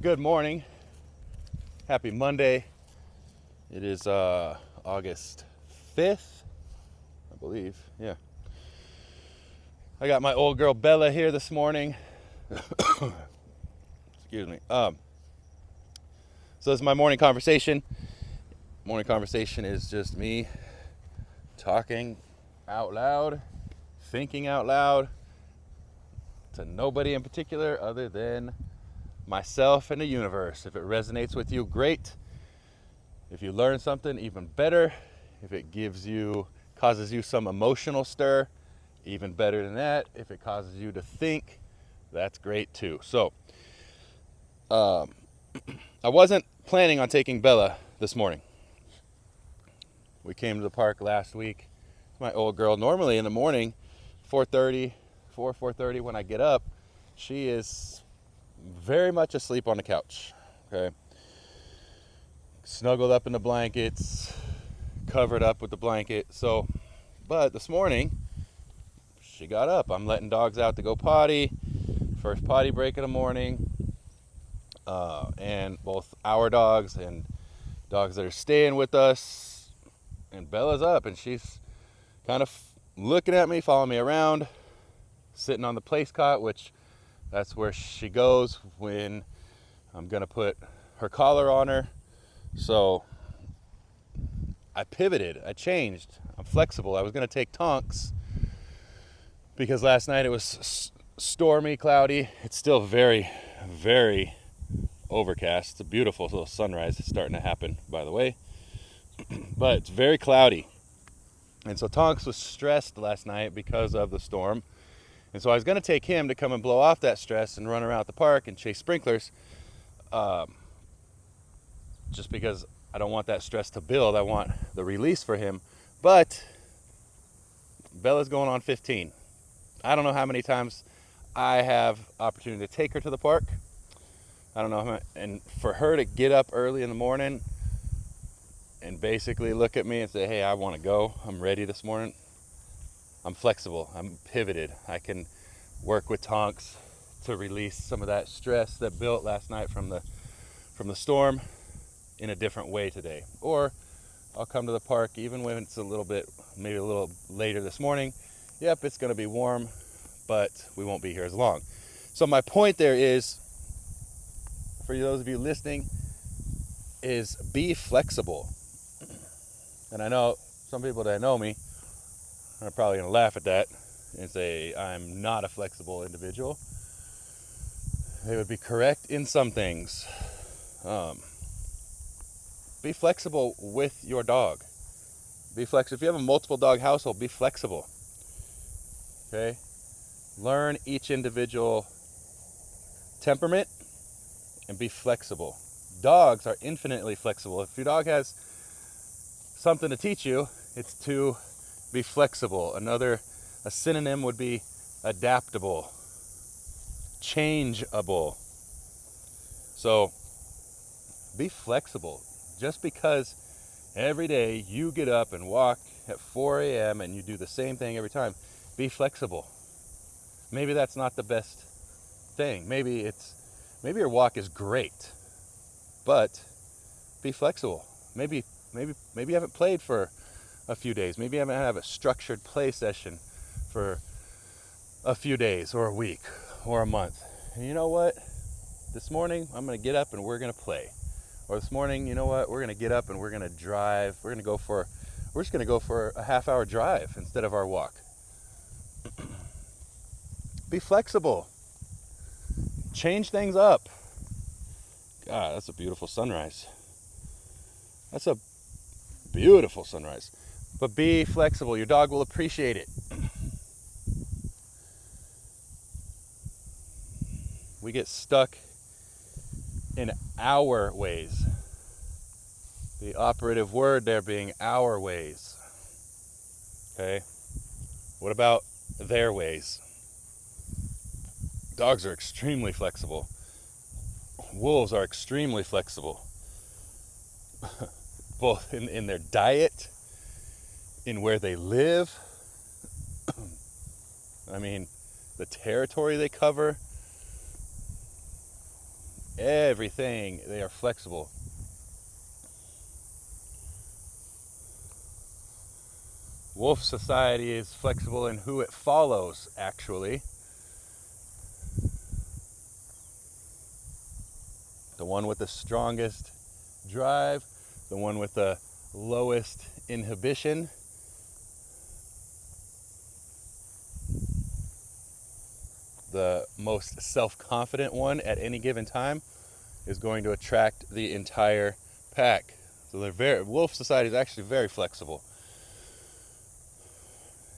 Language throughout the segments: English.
Good morning. Happy Monday. It is August 5th, I believe. Yeah. I got my old girl Bella here this morning. Excuse me. So this is my morning conversation. Morning conversation is just me talking out loud, thinking out loud to nobody in particular other than myself and the universe. If it resonates with you, great. If you learn something, even better. If it causes you some emotional stir, even better than that. If it causes you to think, that's great too. So, I wasn't planning on taking Bella this morning. We came to the park last week. My old girl, normally in the morning, 4:30 when I get up, she is very much asleep on the couch. Okay. Snuggled up in the blankets, covered up with the blanket. But this morning, she got up. I'm letting dogs out to go potty. First potty break in the morning. And both our dogs and dogs that are staying with us. And Bella's up and she's kind of looking at me, following me around, sitting on the place cot, which that's where she goes when I'm going to put her collar on her. So I pivoted, I changed, I'm flexible. I was going to take Tonks because last night it was stormy, cloudy. It's still very, very overcast. It's a beautiful little sunrise starting to happen, by the way. But it's very cloudy. And so Tonks was stressed last night because of the storm. And so I was going to take him to come and blow off that stress and run around the park and chase sprinklers. Just because I don't want that stress to build. I want the release for him. But Bella's going on 15. I don't know how many times I have opportunity to take her to the park. I don't know how many, and for her to get up early in the morning and basically look at me and say, hey, I want to go. I'm ready this morning. I'm flexible. I'm pivoted. I can work with Tonks to release some of that stress that built last night from the storm in a different way today. Or I'll come to the park even when it's maybe a little later this morning. Yep, it's going to be warm, but we won't be here as long. So my point there is, for those of you listening, is be flexible. And I know some people that know me are probably going to laugh at that and say I'm not a flexible individual. They would be correct in some things. Be flexible with your dog. Be flexible. If you have a multiple dog household, be flexible. Okay? Learn each individual temperament and be flexible. Dogs are infinitely flexible. If your dog has something to teach you, it's to be flexible. A synonym would be adaptable, changeable. So be flexible. Just because every day you get up and walk at 4 a.m. and you do the same thing every time, be flexible. Maybe that's not the best thing. Maybe your walk is great, but be flexible. Maybe you haven't played for a few days. Maybe you haven't had a structured play session for a few days or a week or a month. And you know what? This morning I'm going to get up and we're going to play. Or this morning, you know what? We're going to get up and we're going to drive. We're just going to go for a half-hour drive instead of our walk. Be flexible. Change things up. God, that's a beautiful sunrise. That's a beautiful sunrise. But be flexible. Your dog will appreciate it. We get stuck in our ways. The operative word there being our ways. Okay? What about their ways? Dogs are extremely flexible. Wolves are extremely flexible. Both in their diet, in where they live. I mean, the territory they cover. everything. They are flexible. Wolf society is flexible in who it follows, actually. The one with the strongest drive, the one with the lowest inhibition, the most self-confident one at any given time is going to attract the entire pack. So wolf society is actually very flexible.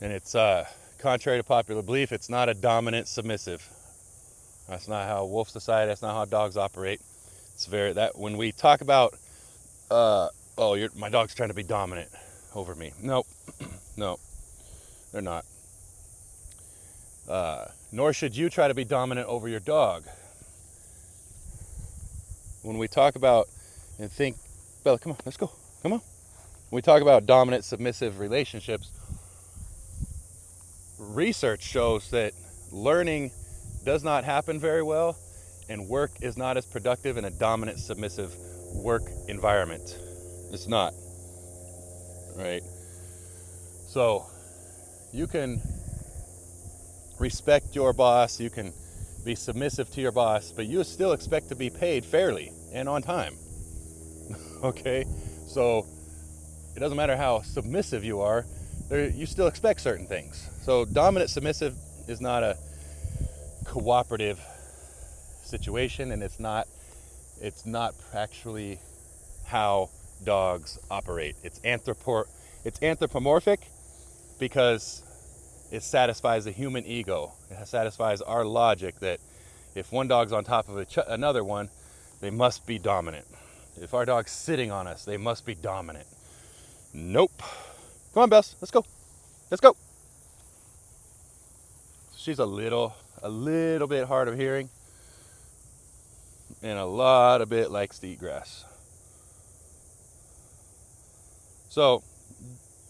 And it's contrary to popular belief, it's not a dominant submissive. That's not how wolf society, that's not how dogs operate. It's when we talk about my dog's trying to be dominant over me. Nope. No, they're not. Nor should you try to be dominant over your dog. When we talk about and think, Bella, come on, let's go. Come on. When we talk about dominant submissive relationships, research shows that learning does not happen very well, and work is not as productive in a dominant submissive work environment. It's not. Right? So you can respect your boss, you can be submissive to your boss, but you still expect to be paid fairly and on time. Okay? So it doesn't matter how submissive you are, you still expect certain things. So dominant submissive is not a cooperative situation, and it's not actually how dogs operate. It's anthropomorphic because it satisfies the human ego. It satisfies our logic that if one dog's on top of another one, they must be dominant. If our dog's sitting on us, they must be dominant. Nope. Come on, Bess, let's go. Let's go. She's a little bit hard of hearing, and a lot of bit likes to eat grass. So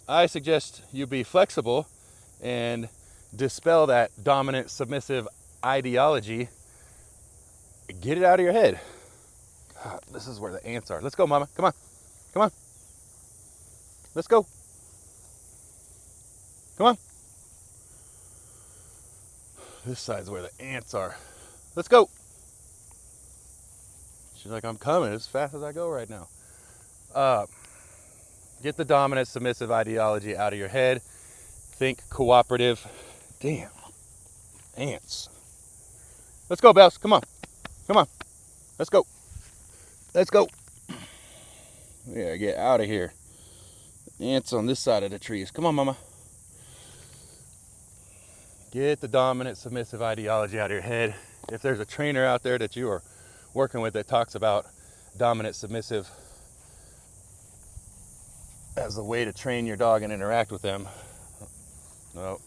I suggest you be flexible and dispel that dominant submissive ideology. Get it out of your head. God, this is where the ants are. Let's go, Mama. Come on. Come on. Let's go. Come on. This side's where the ants are. Let's go. She's like, I'm coming as fast as I go right now. Get the dominant submissive ideology out of your head. Think cooperative. Damn. Ants. Let's go, Bells. Come on. Come on. Let's go. Let's go. We gotta get out of here. Ants on this side of the trees. Come on, Mama. Get the dominant submissive ideology out of your head. If there's a trainer out there that you are working with that talks about dominant submissive as a way to train your dog and interact with them, no,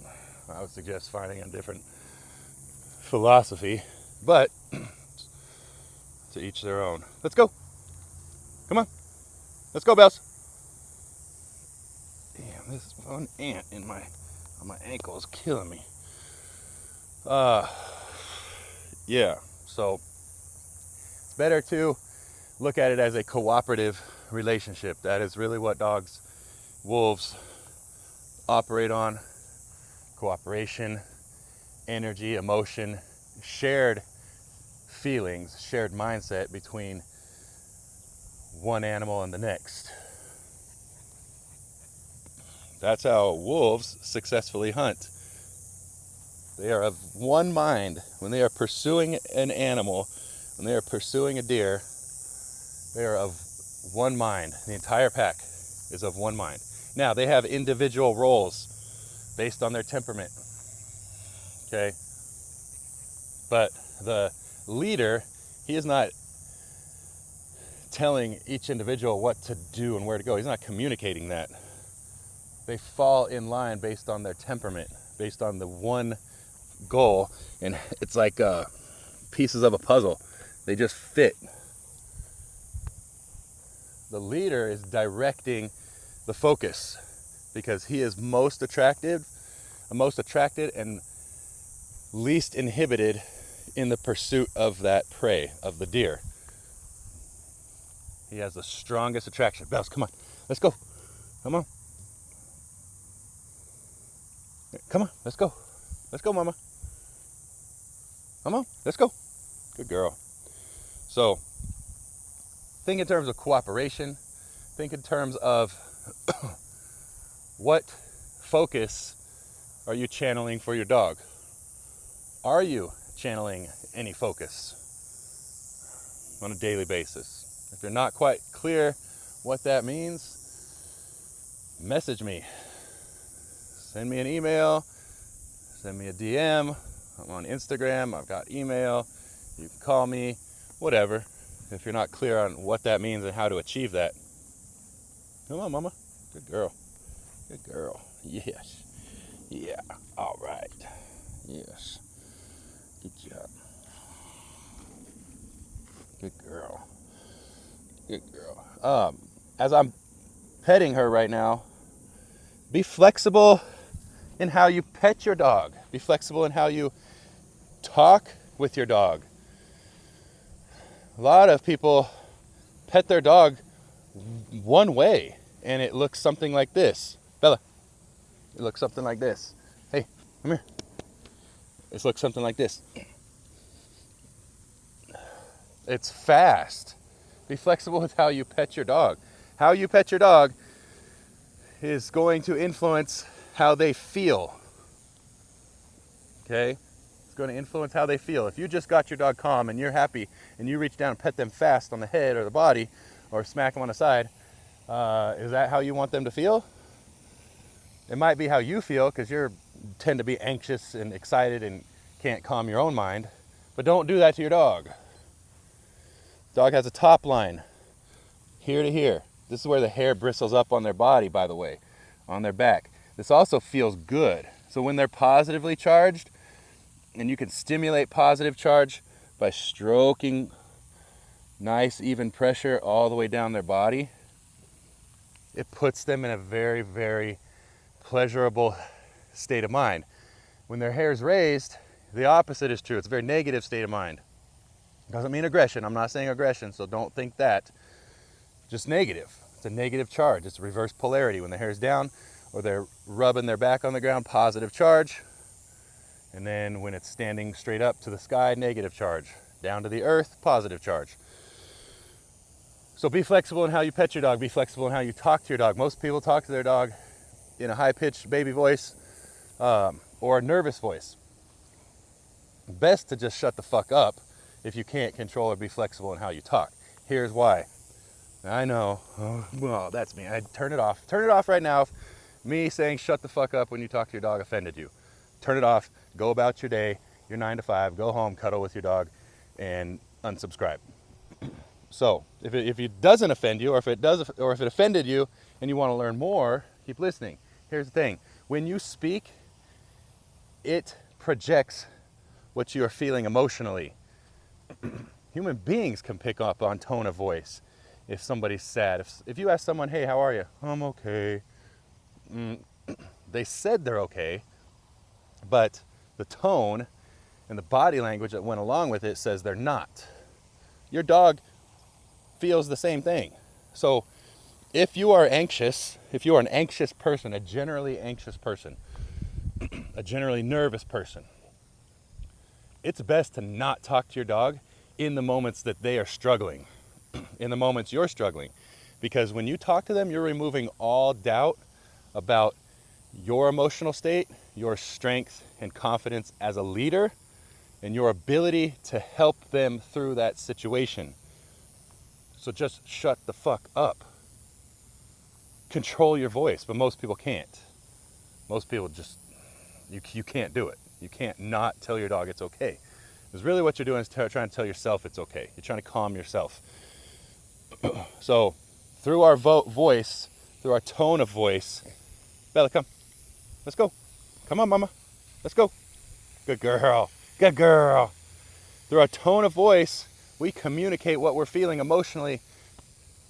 I would suggest finding a different philosophy, but to each their own. Let's go. Come on. Let's go, Bells. Damn, this one ant on my ankle is killing me. Yeah, so it's better to look at it as a cooperative relationship. That is really what wolves operate on. Cooperation, energy, emotion, shared feelings, shared mindset between one animal and the next. That's how wolves successfully hunt. They are of one mind. When they are pursuing an animal, when they are pursuing a deer, they are of one mind. The entire pack is of one mind. Now, they have individual roles based on their temperament. Okay? But the leader, he is not telling each individual what to do and where to go. He's not communicating that. They fall in line based on their temperament, based on the one goal, and it's like pieces of a puzzle. They just fit. The leader is directing the focus because he is most attracted and least inhibited in the pursuit of that prey, of the deer. He has the strongest attraction. Bells, come on. Let's go. Come on. Come on. Let's go. Let's go, mama. Come on. Let's go. Good girl. So, think in terms of cooperation. Think in terms of what focus are you channeling for your dog? Are you channeling any focus on a daily basis? If you're not quite clear what that means, message me. Send me an email, send me a DM. I'm on Instagram, I've got email, you can call me, whatever. If you're not clear on what that means and how to achieve that. Come on, mama. Good girl. Good girl. Yes. Yeah. All right. Yes. Good job. Good girl. Good girl. As I'm petting her right now, be flexible in how you pet your dog. Be flexible in how you talk with your dog. A lot of people pet their dog one way, and it looks something like this. Bella, it looks something like this. Hey, come here. It looks something like this. It's fast. Be flexible with how you pet your dog. How you pet your dog is going to influence how they feel. Okay? It's going to influence how they feel. If you just got your dog calm and you're happy and you reach down and pet them fast on the head or the body or smack them on the side, is that how you want them to feel? It might be how you feel because you tend to be anxious and excited and can't calm your own mind. But don't do that to your dog. Dog has a top line, here to here. This is where the hair bristles up on their body, by the way, on their back. This also feels good. So when they're positively charged, and you can stimulate positive charge by stroking nice, even pressure all the way down their body, it puts them in a very, very pleasurable state of mind. When their hair is raised, the opposite is true. It's a very negative state of mind. Doesn't mean aggression. I'm not saying aggression, so don't think that. Just negative. It's a negative charge. It's reverse polarity. When the hair is down or they're rubbing their back on the ground, positive charge. And then when it's standing straight up to the sky, negative charge. Down to the earth, positive charge. So be flexible in how you pet your dog. Be flexible in how you talk to your dog. Most people talk to their dog in a high-pitched baby voice or a nervous voice. Best to just shut the fuck up if you can't control or be flexible in how you talk. Here's why. I know. Oh, well, that's me. I'd turn it off. Turn it off right now. If me saying shut the fuck up when you talk to your dog offended you. Turn it off. Go about your day. Your 9 to 5. Go home, cuddle with your dog, and unsubscribe. So if it doesn't offend you, or if it does, or if it offended you, and you want to learn more, keep listening. Here's the thing: when you speak, it projects what you are feeling emotionally. Human beings can pick up on tone of voice. If somebody's sad, if you ask someone, "Hey, how are you?" "I'm okay." They said they're okay, but the tone and the body language that went along with it says they're not. Your dog feels the same thing. So if you are anxious, if you are an anxious person, a generally anxious person, a generally nervous person, it's best to not talk to your dog in the moments that they are struggling, in the moments you're struggling. Because when you talk to them, you're removing all doubt about your emotional state, your strength and confidence as a leader, and your ability to help them through that situation. So just shut the fuck up. Control your voice, but most people can't. Most people just, you can't do it. You can't not tell your dog it's okay. Because really what you're doing is trying to tell yourself it's okay. You're trying to calm yourself. So through our voice, through our tone of voice, Bella, come. Let's go. Come on, mama. Let's go. Good girl. Good girl. Through our tone of voice, we communicate what we're feeling emotionally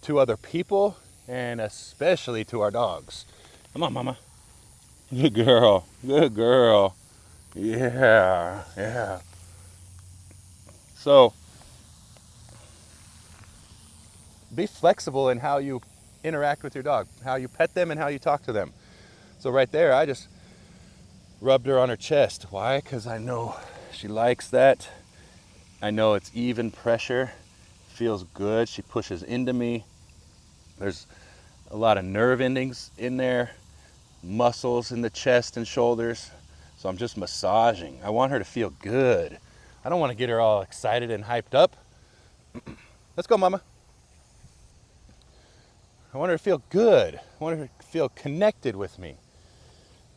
to other people and especially to our dogs. Come on, mama. Good girl. Good girl. Yeah. Yeah. So be flexible in how you interact with your dog, how you pet them and how you talk to them. So right there, I just rubbed her on her chest. Why? Because I know she likes that. I know it's even pressure. Feels good. She pushes into me. There's a lot of nerve endings in there, muscles in the chest and shoulders. So I'm just massaging. I want her to feel good. I don't want to get her all excited and hyped up. Let's go, mama. I want her to feel good. I want her to feel connected with me.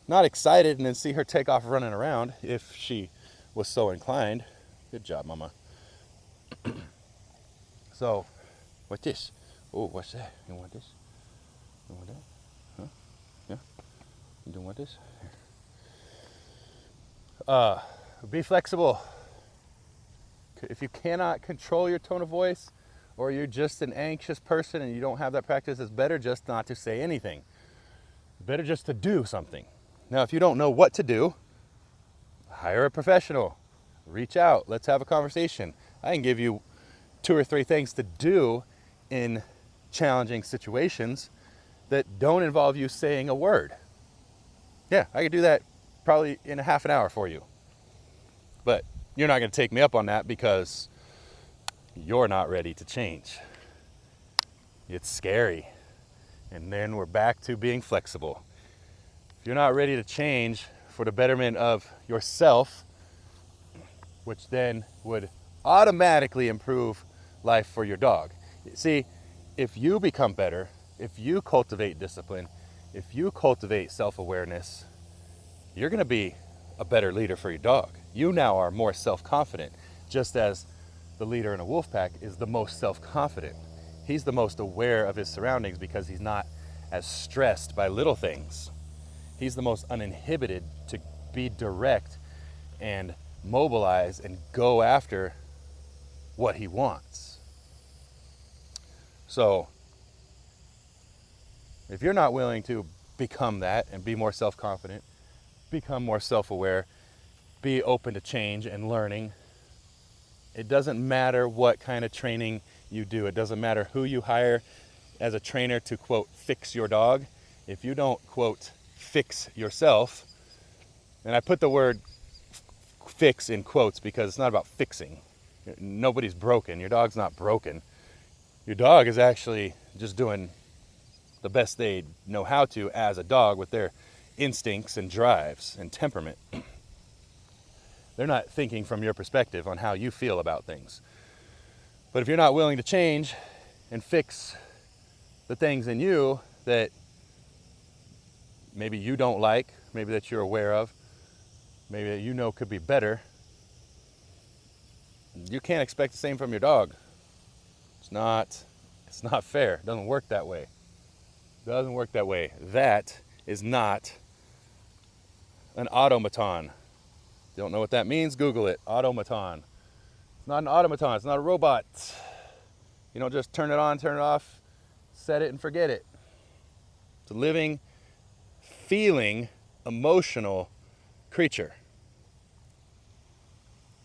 Not excited and then see her take off running around if she was so inclined. Good job, mama. So, what's this? Oh, what's that? You want this? You want that? Huh? Yeah? You don't want this? Be flexible. If you cannot control your tone of voice, or you're just an anxious person and you don't have that practice, it's better just not to say anything. Better just to do something. Now, if you don't know what to do, hire a professional. Reach out. Let's have a conversation. I can give you 2 or 3 things to do in challenging situations that don't involve you saying a word. Yeah, I could do that probably in a half an hour for you. But you're not going to take me up on that because you're not ready to change. It's scary. And then we're back to being flexible. If you're not ready to change for the betterment of yourself, which then would automatically improve life for your dog. See, if you become better, if you cultivate discipline, if you cultivate self-awareness, you're going to be a better leader for your dog. You now are more self-confident, just as the leader in a wolf pack is the most self-confident. He's the most aware of his surroundings because he's not as stressed by little things. He's the most uninhibited to be direct and mobilize and go after what he wants. So, if you're not willing to become that and be more self-confident, become more self-aware, be open to change and learning, it doesn't matter what kind of training you do. It doesn't matter who you hire as a trainer to, quote, fix your dog. If you don't, quote, fix yourself, and I put the word fix in quotes because it's not about fixing. Nobody's broken. Your dog's not broken. Your dog is actually just doing the best they know how to as a dog with their instincts and drives and temperament. They're not thinking from your perspective on how you feel about things. But if you're not willing to change and fix the things in you that maybe you don't like, maybe that you're aware of, maybe that you know could be better, you can't expect the same from your dog. It's not fair. It doesn't work that way. It doesn't work that way. That is not an automaton. You don't know what that means? Google it. Automaton. It's not an automaton. It's not a robot. You don't just turn it on, turn it off, set it and forget it. It's a living, feeling, emotional creature.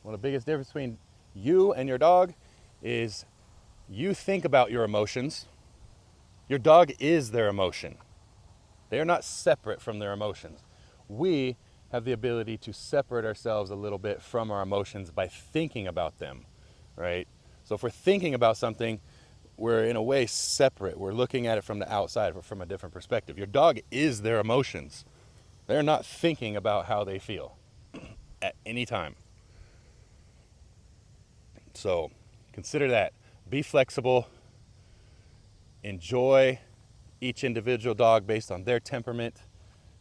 One of the biggest differences between you and your dog is you think about your emotions. Your dog is their emotion. They are not separate from their emotions. We have the ability to separate ourselves a little bit from our emotions by thinking about them, right? So if we're thinking about something, we're in a way separate. We're looking at it from the outside, from a different perspective. Your dog is their emotions. They're not thinking about how they feel at any time. So consider that. Be flexible. Enjoy each individual dog based on their temperament.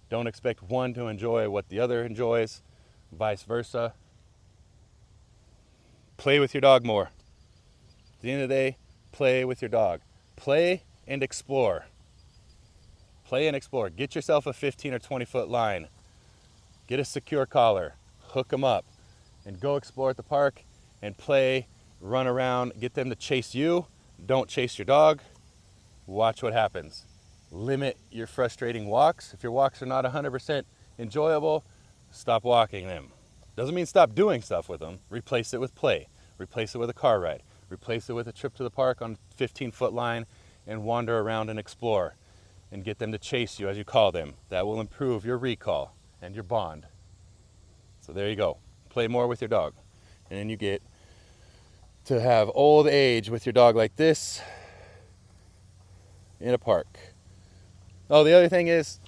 Don't expect one to enjoy what the other enjoys, vice versa. Play with your dog more. At the end of the day, play with your dog. Play and explore. Play and explore. Get yourself a 15 or 20 foot line. Get a secure collar. Hook them up and go explore at the park and play, run around, get them to chase you. Don't chase your dog. Watch what happens. Limit your frustrating walks. If your walks are not 100% enjoyable, stop walking them. Doesn't mean stop doing stuff with them. Replace it with play. Replace it with a car ride. Replace it with a trip to the park on a 15-foot line and wander around and explore and get them to chase you as you call them. That will improve your recall and your bond. So there you go. Play more with your dog. And then you get to have old age with your dog like this in a park. Oh, the other thing is,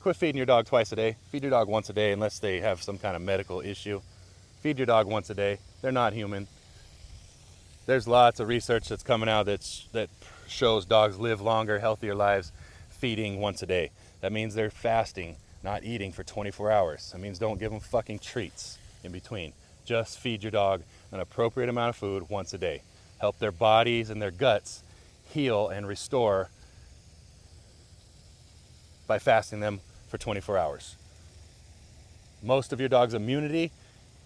quit feeding your dog twice a day. Feed your dog once a day unless they have some kind of medical issue. Feed your dog once a day. They're not human. There's lots of research that's coming out that shows dogs live longer, healthier lives feeding once a day. That means they're fasting, not eating for 24 hours. That means don't give them fucking treats in between. Just feed your dog an appropriate amount of food once a day. Help their bodies and their guts heal and restore by fasting them for 24 hours. Most of your dog's immunity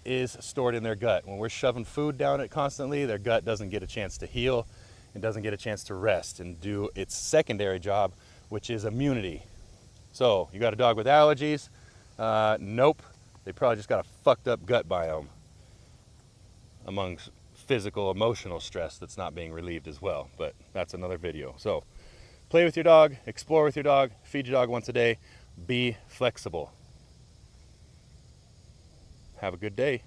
is stored in their gut. When we're shoving food down it constantly, their gut doesn't get a chance to heal and doesn't get a chance to rest and do its secondary job, which is immunity. So, you got a dog with allergies? Nope. They probably just got a fucked up gut biome among physical, emotional stress that's not being relieved as well. But that's another video. So, play with your dog, explore with your dog, feed your dog once a day, be flexible. Have a good day.